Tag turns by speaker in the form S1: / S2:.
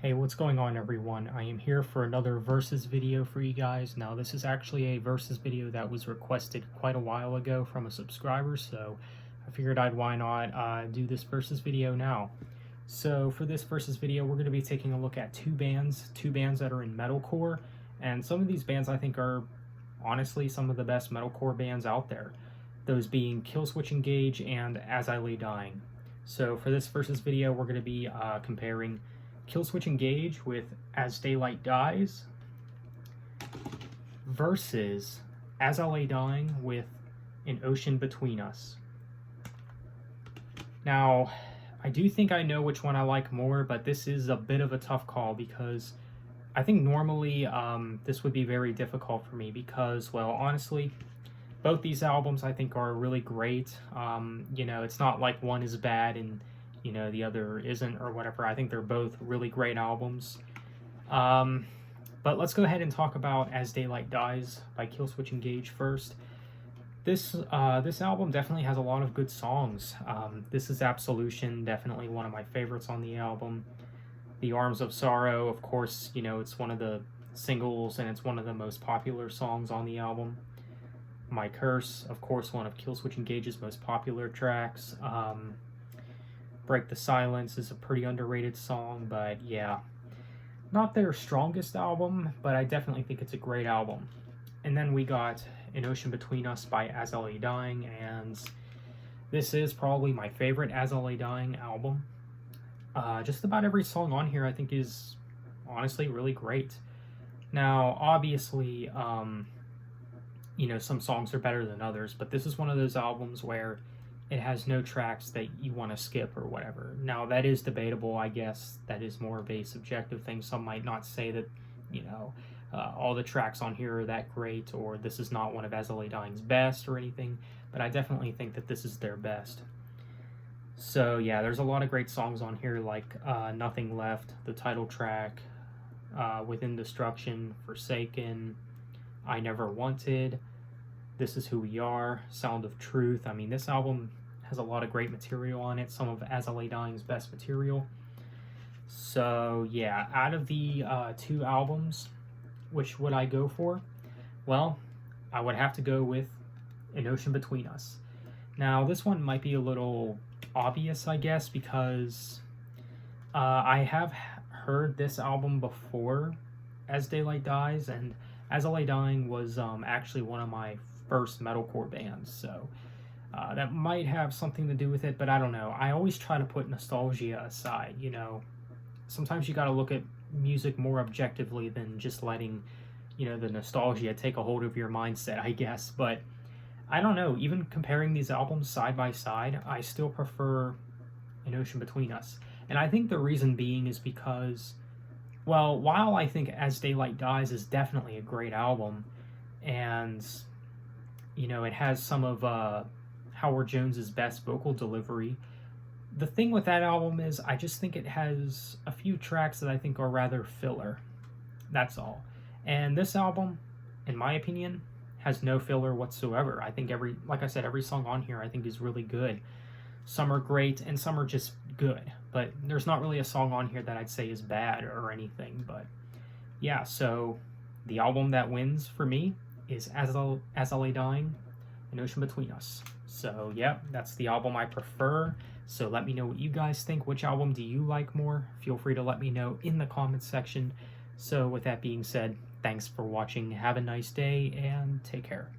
S1: Hey, what's going on everyone? I am here for another versus video for you guys. Now this is actually a versus video that was requested quite a while ago from a subscriber, so I figured why not do this versus video now. So for this versus video, we're going to be taking a look at two bands that are in metalcore, and some of these bands I think are honestly some of the best metalcore bands out there. Those being Killswitch Engage and As I Lay Dying. So for this versus video, we're going to be comparing Killswitch Engage with As Daylight Dies versus As I Lay Dying with An Ocean Between Us. Now, I do think I know which one I like more, but this is a bit of a tough call because I think normally this would be very difficult for me because, well, honestly, both these albums I think are really great. It's not like one is bad and the other isn't or whatever. I think they're both really great albums. But let's go ahead and talk about As Daylight Dies by Killswitch Engage first. This album definitely has a lot of good songs. This is Absolution, definitely one of my favorites on the album. The Arms of Sorrow, of course, it's one of the singles and it's one of the most popular songs on the album. My Curse, of course, one of Killswitch Engage's most popular tracks. Break the Silence is a pretty underrated song, but yeah, not their strongest album, but I definitely think it's a great album. And then we got An Ocean Between Us by As I Lay Dying, and this is probably my favorite As I Lay Dying album. Just about every song on here I think is honestly really great. Now, obviously, some songs are better than others, but this is one of those albums where it has no tracks that you want to skip or whatever. Now, that is debatable, I guess. That is more of a subjective thing. Some might not say that, all the tracks on here are that great, or this is not one of As I Lay Dying's best or anything, but I definitely think that this is their best. So, yeah, there's a lot of great songs on here, like Nothing Left, the title track, Within Destruction, Forsaken, I Never Wanted, This Is Who We Are, Sound of Truth. I mean, this album has a lot of great material on it, some of As I Lay Dying's best material. So, yeah, out of the two albums, which would I go for? Well, I would have to go with An Ocean Between Us. Now, this one might be a little obvious, I guess, because I have heard this album before As Daylight Dies, and As I Lay Dying was actually one of my first metalcore bands, so that might have something to do with it, but I don't know. I always try to put nostalgia aside, Sometimes you gotta look at music more objectively than just letting, the nostalgia take a hold of your mindset, I guess, but I don't know. Even comparing these albums side by side, I still prefer An Ocean Between Us. And I think the reason being is because, well, while I think As Daylight Dies is definitely a great album, and, it has some of Howard Jones's best vocal delivery, the thing with that album is I just think it has a few tracks that I think are rather filler. That's all. And this album, in my opinion, has no filler whatsoever. I think like I said, every song on here I think is really good. Some are great and some are just good, but there's not really a song on here that I'd say is bad or anything. But yeah, so the album that wins for me is As I Lay Dying, An Ocean Between Us. So yeah, that's the album I prefer. So let me know what you guys think. Which album do you like more? Feel free to let me know in the comments section. So with that being said, thanks for watching. Have a nice day and take care.